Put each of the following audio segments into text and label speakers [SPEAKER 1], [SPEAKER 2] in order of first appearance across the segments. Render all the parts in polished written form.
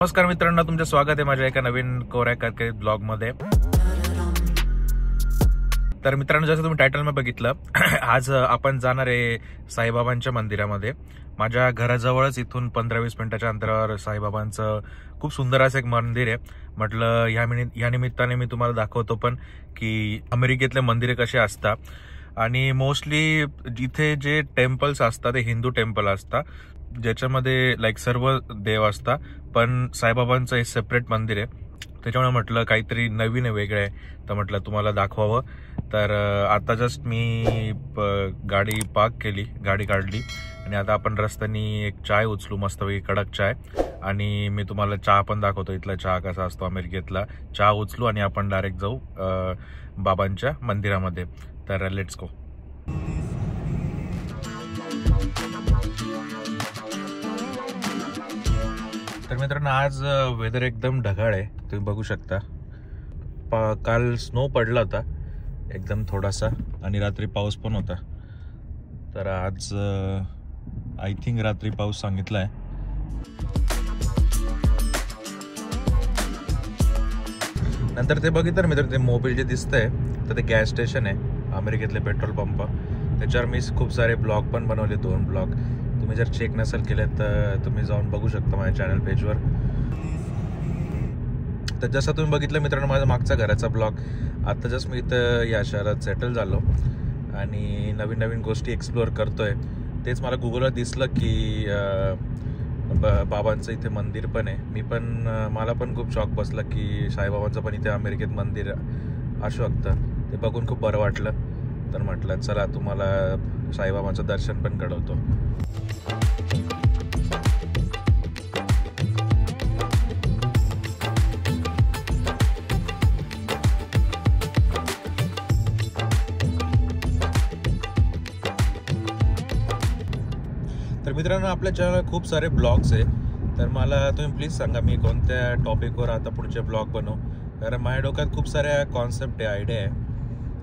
[SPEAKER 1] नमस्कार मित्रांनो, तुमचं स्वागत आहे माझ्या एका नवीन कोऱ्या करके ब्लॉग मध्ये। तर मित्रांनो, जसं तुम्ही टायटल मध्ये बघितलं, आज आपण जाणार आहे साईबाबांच्या मंदिरामध्ये। माझ्या घराजवळच इथून 15-20 मिनिटाच्या अंतरावर साईबाबांचं खूप सुंदर असं एक मंदिर आहे। म्हटलं या निमित्ताने मी तुम्हाला दाखवतो पण की अमेरिकेतले मंदिरे कसे असतात आणि मोस्टली जिथे जे टेम्पल्स असतात ते हिंदू टेम्पल असतात, ज्याच्यामध्ये लाईक सर्व देव असतात, पण साईबाबांचं हे सेपरेट मंदिर आहे। त्याच्यामुळे म्हटलं काहीतरी नवीन आहे, वेगळं आहे, तर म्हटलं तुम्हाला दाखवावं। तर आता जस्ट मी गाडी पार्क केली, गाडी काढली आणि आता आपण रस्त्याने एक चाय उचलू, मस्तपैकी कडक चाय, आणि मी तुम्हाला चहा पण दाखवतो, इथला चहा कसा असतो अमेरिकेतला। चहा उचलू आणि आपण डायरेक्ट जाऊ बाबांच्या मंदिरामध्ये। तर लेट्स गो। तर मित्रांनो, आज वेदर एकदम ढगाळ आहे, तुम्ही बघू शकता। काल स्नो पडला होता एकदम थोडासा आणि रात्री पाऊस पण होता। तर आज आय थिंक रात्री पाऊस सांगितलाय। नंतर ते बघितलं मित्र, ते मोबाईल जे दिसतंय तर ते गॅस स्टेशन आहे, अमेरिकेतले पेट्रोल पंप। त्याच्यावर मी खूप सारे ब्लॉग पण बनवले, 2 ब्लॉग। तुम्ही जर चेक नसेल केले तर तुम्ही जाऊन बघू शकता माझ्या चॅनल पेजवर। तर जसं तुम्ही बघितलं मित्रांनो, माझा मागचा घराचा ब्लॉग, आता जस्ट मी इथं या शहरात सेटल झालो आणि नवीन नवीन गोष्टी एक्सप्लोअर करतोय। तेच मला गुगलवर दिसलं की बाबांचं इथे मंदिर पण आहे। मला पण खूप शॉक बसला की साईबाबांचं पण इथे अमेरिकेत मंदिर असू शकतं। ते बघून खूप बरं वाटलं। तर म्हटलं चला तुम्हाला साईबाबांचं दर्शन पण घडवतो। तर मित्रांनो, आपल्या चॅनलवर खूप सारे ब्लॉग्स आहे, तर मला तुम्ही प्लीज सांगा मी कोणत्या टॉपिकवर आता पुढचे ब्लॉग बनवू। कारण माझ्या डोक्यात खूप साऱ्या कॉन्सेप्ट आहे, आयडिया आहे,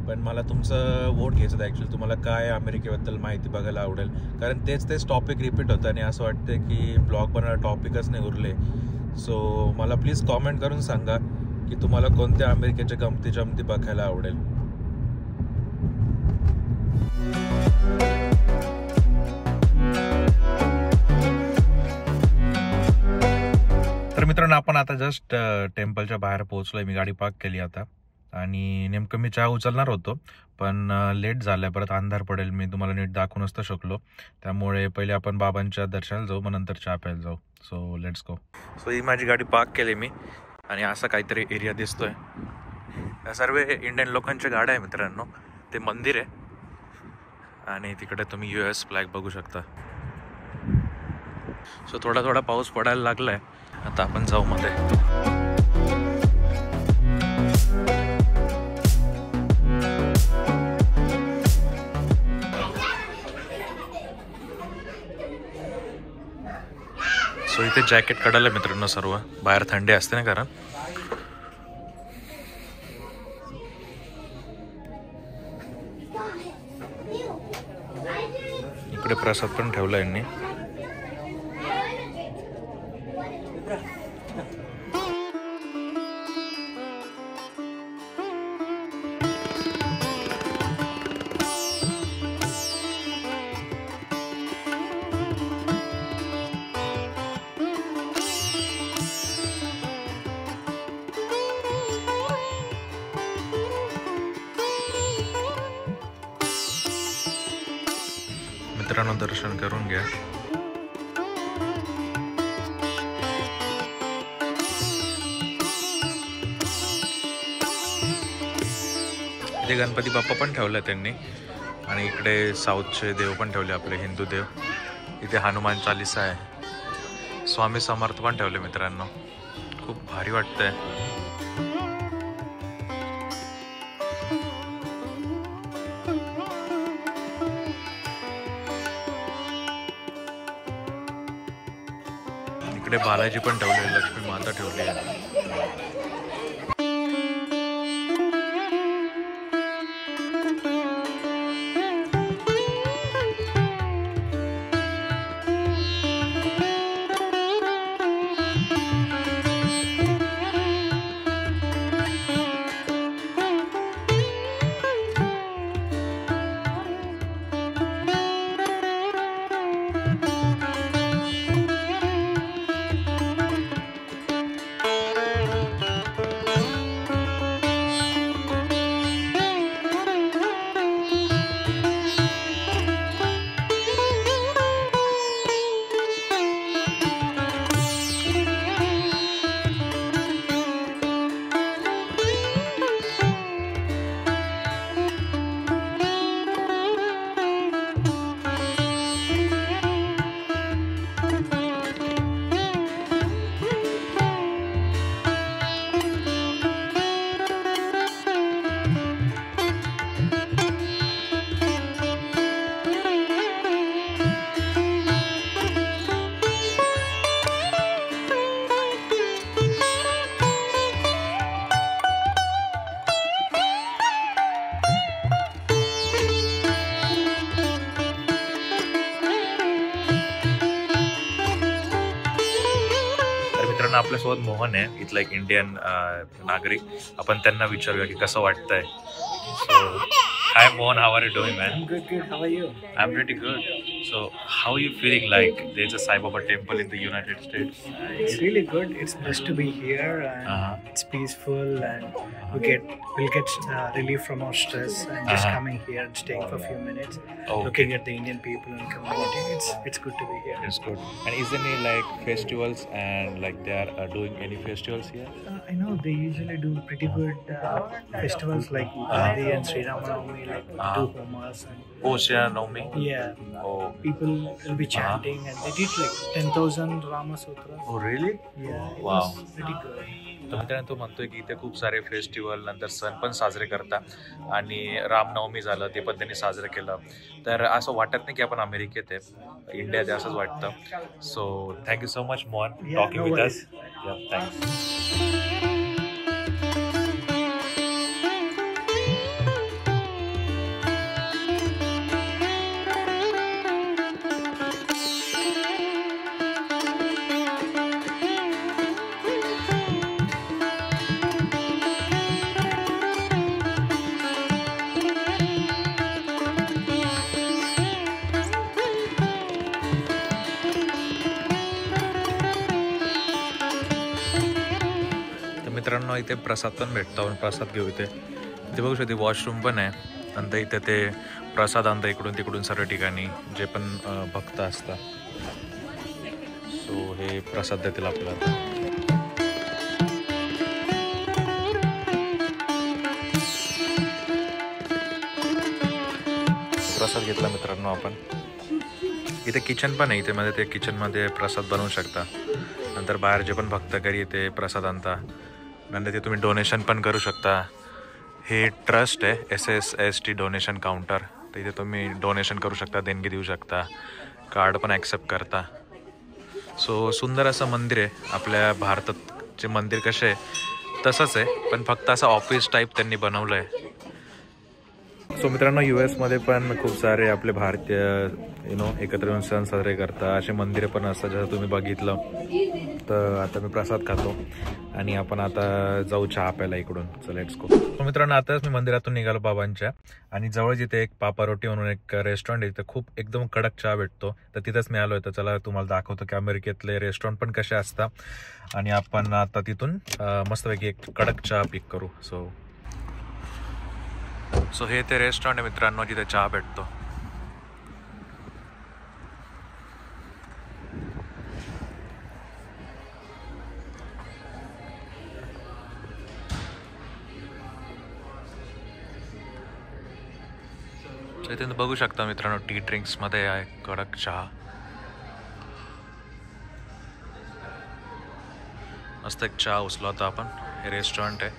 [SPEAKER 1] पण मला तुमचं वोट घ्यायचं आहे ॲक्च्युली। तुम्हाला काय अमेरिकेबद्दल माहिती बघायला आवडेल, कारण तेच टॉपिक रिपीट होतं आणि असं वाटतं की ब्लॉग बनवायला टॉपिकच नाही उरले। सो मला प्लीज कॉमेंट करून सांगा की तुम्हाला कोणत्या अमेरिकेच्या गमती जमती बघायला आवडेल। तर मित्रांनो, आपण आता जस्ट टेम्पलच्या बाहेर पोहोचलोय। मी गाडी पार्क केली आता आणि नेमकं मी चहा उचलणार होतो, पण लेट झालाय, परत अंधार पडेल, मी तुम्हाला नीट दाखवू नसतं शकलो। त्यामुळे पहिले आपण बाबांच्या दर्शनाला जाऊ, मग नंतर चहा प्यायला जाऊ। So let's go. सो ही माझी गाडी पार्क केली मी आणि असा काहीतरी एरिया दिसतोय। या सर्व इंडियन लोकांच्या गाड्या आहे मित्रांनो। ते मंदिर आहे आणि तिकडे तुम्ही US फ्लॅग बघू शकता। सो थोडा पाऊस पडायला लागलाय, आता आपण जाऊ मध्ये। सो इथे जॅकेट काढायला मित्रांनो, सर्व बाहेर थंडी असते ना, कारण इकडे प्रसाद पण ठेवला यांनी। मित्रांनो, दर्शन करून घ्या। इथे गणपती बाप्पा पण ठेवला त्यांनी आणि इकडे साऊथचे देव पण ठेवले, आपले हिंदू देव। इथे हनुमान चालीसा आहे, स्वामी समर्थ पण ठेवले मित्रांनो। खूप भारी वाटतंय। इकडे बालाजी पण ठेवले, लक्ष्मी माता ठेवली आहे। मित्रांनो आपल्यासोबत मोहन आहे, इथला एक इंडियन नागरिक. आपण त्यांना विचारूया की कसं वाटतंय. So hi Mohan, how are you doing, man?
[SPEAKER 2] I'm good. How are you?
[SPEAKER 1] I'm pretty good. So how are you feeling like there's a Sai Baba temple in the United States?
[SPEAKER 2] It's really good. It's blessed to be here, and it's peaceful, and we'll get relief from our stress. And just coming here and staying for a few minutes, looking at the Indian people and community. It's good to be here.
[SPEAKER 1] It's good. And is there any like festivals and like they are doing any festivals here?
[SPEAKER 2] I know they usually do pretty good festivals like Adi and Sri Ramanavami, like do homas and
[SPEAKER 1] Sri Ramanavami.
[SPEAKER 2] yeah.
[SPEAKER 1] Oh.
[SPEAKER 2] People will be chanting, and they did like 10,000 Rama Sutras.
[SPEAKER 1] Oh really?
[SPEAKER 2] Yeah. It
[SPEAKER 1] Wow.
[SPEAKER 2] was pretty good.
[SPEAKER 1] तर मित्रांनो तो म्हणतोय की इथे खूप सारे festival नंतर सण पण साजरे करतात आणि रामनवमी झालं ते पण त्यांनी साजरं केलं. तर असं वाटत नाही की आपण अमेरिकेत आहे, इंडियात आहे असंच वाटतं. So thank you so much Mohan talking with us. Thanks. मित्रांनो इथे प्रसाद पण भेटतो, आपण प्रसाद घेऊ. इथे बघू शकते वॉशरूम पण आहे. नंतर इथे ते प्रसाद आणतं इकडून तिकडून सर्व ठिकाणी जे पण भक्त असतात. सो हे प्रसाद देतील आपल्याला. प्रसाद घेतला मित्रांनो आपण. इथे किचन पण आहे, इथे मध्ये ते किचनमध्ये प्रसाद बनवू शकता. नंतर बाहेर जे पण भक्त घरी ते प्रसाद आणता. नंतर ते तुम्ही डोनेशन पण करू शकता. हे ट्रस्ट आहे SSST डोनेशन काउंटर. तर इथे तुम्ही डोनेशन करू शकता, देणगी देऊ शकता, कार्ड पण ॲक्सेप्ट करता. सो सुंदर असं मंदिर आहे. आपल्या भारताचे मंदिर कसे आहे तसंच आहे, पण फक्त असं ऑफिस टाईप त्यांनी बनवलं आहे. सो मित्रांनो US मध्ये पण खूप सारे आपले भारतीय एकत्र येऊन सण साजरे करतात. असे मंदिरं पण असतात जसं तुम्ही बघितलं. तर आता मी प्रसाद खातो आणि आपण आता जाऊ चहा प्यायला इकडून. So let's go. सो मित्रांनो आताच मी मंदिरातून निघालो बाबांच्या, आणि जवळ जिथे एक पापा रोटी म्हणून एक रेस्टॉरंट आहे, तिथे खूप एकदम कडक चहा भेटतो. तर तिथंच मी आलो आहे. तर चला तुम्हाला दाखवतो की अमेरिकेतले रेस्टॉरंट पण कसे असतात, आणि आपण आता तिथून मस्तपैकी एक कडक चहा पिक करू. सो हे ते रेस्टॉरंट आहे मित्रांनो जिथे चहा भेटतो. इथे बघू शकता मित्रांनो टी ड्रिंक्स मध्ये आहे कडक चहा. मस्त एक चहा उचला होता आपण. हे रेस्टॉरंट आहे,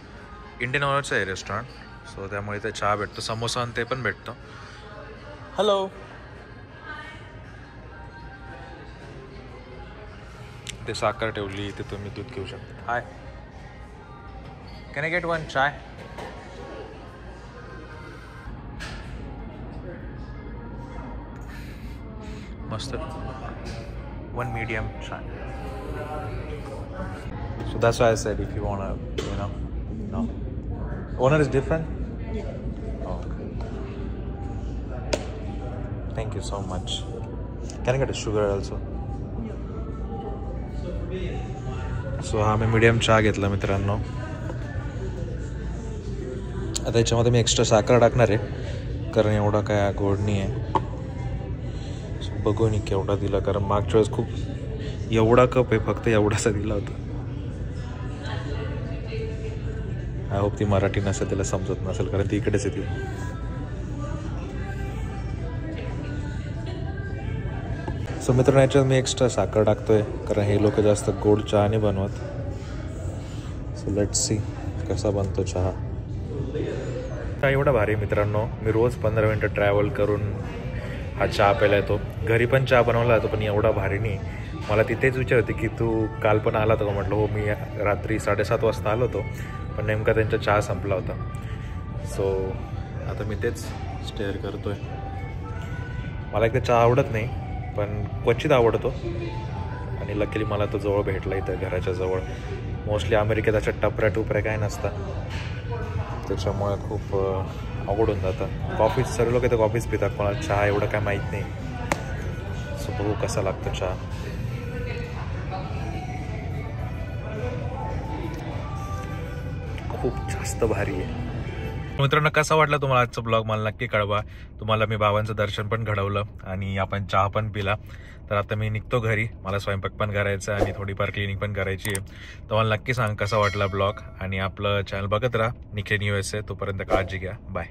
[SPEAKER 1] इंडियन ओनरचं आहे रेस्टॉरंट. सो त्यामुळे इथे चहा भेटतो, समोसा आणि ते पण भेटतो. हॅलो. ते साखर ठेवली, इथे तुम्ही दूध घेऊ शकता. हाय, कॅन आय गेट वन चाय? मस्त. One medium chai. So that's why I said if you wanna, no. Owner is different? Oh, okay. Thank you so much. Can I get a sugar also? So हा मी medium चहा घेतला मित्रांनो. आता याच्यामध्ये मी extra साखर टाकणार आहे, कारण एवढा काय गोड नाही आहे. बघून केवढा दिला, कारण मागच्या वेळेस खूप एवढा कप आहे, फक्त एवढासा दिला होता. आय होप ती मराठी नसेल, त्याला समजत नसेल, कारण ती इकडेच येते. सो मित्रांनो याच्यात मी एक्स्ट्रा साखर टाकतोय, कारण हे लोक जास्त गोड चहा नाही बनवत. सो लेट्स सी कसा बनतो चहा. हा एवढा भारी मित्रांनो, मी रोज 15 मिनटं ट्रॅव्हल करून हा चहा प्यायला येतो. घरी पण चहा बनवला जातो, पण एवढा भारी नाही. मला तिथेच विचार होते की तू काल पण आला होता का? म्हटलं हो, मी रात्री 7:30 वाजता आलो होतो, पण नेमका त्यांचा चहा संपला होता. सो आता मी तेच स्टेअर करतोय. मला एकदा चहा आवडत नाही, पण क्वचित आवडतो. आणि लकीली मला तो जवळ भेटला इथं घराच्या जवळ. मोस्टली अमेरिकेत अशा टपऱ्या काय नसतात, त्याच्यामुळे खूप अवघड होऊन जातं. कॉफी सर्व लोक इथं कॉफीच पितात, कोणाला चहा एवढं काय माहीत नाही. सो बघू कसा लागतो चहा. खूप जास्त भारी आहे. मित्रांनो, कसा वाटला तुम्हाला आजचा ब्लॉग मला नक्की कळवा. तुम्हाला मी बाबांचं दर्शन पण घडवलं आणि आपण चहा पण पिला. तर आता मी निघतो घरी, मला स्वयंपाक पण करायचा आणि थोडीफार क्लिनिंग पण करायची आहे. तर मला नक्की सांग कसा वाटला ब्लॉग आणि आपलं चॅनल बघत राहा निखिल USA. तोपर्यंत काळजी घ्या. बाय.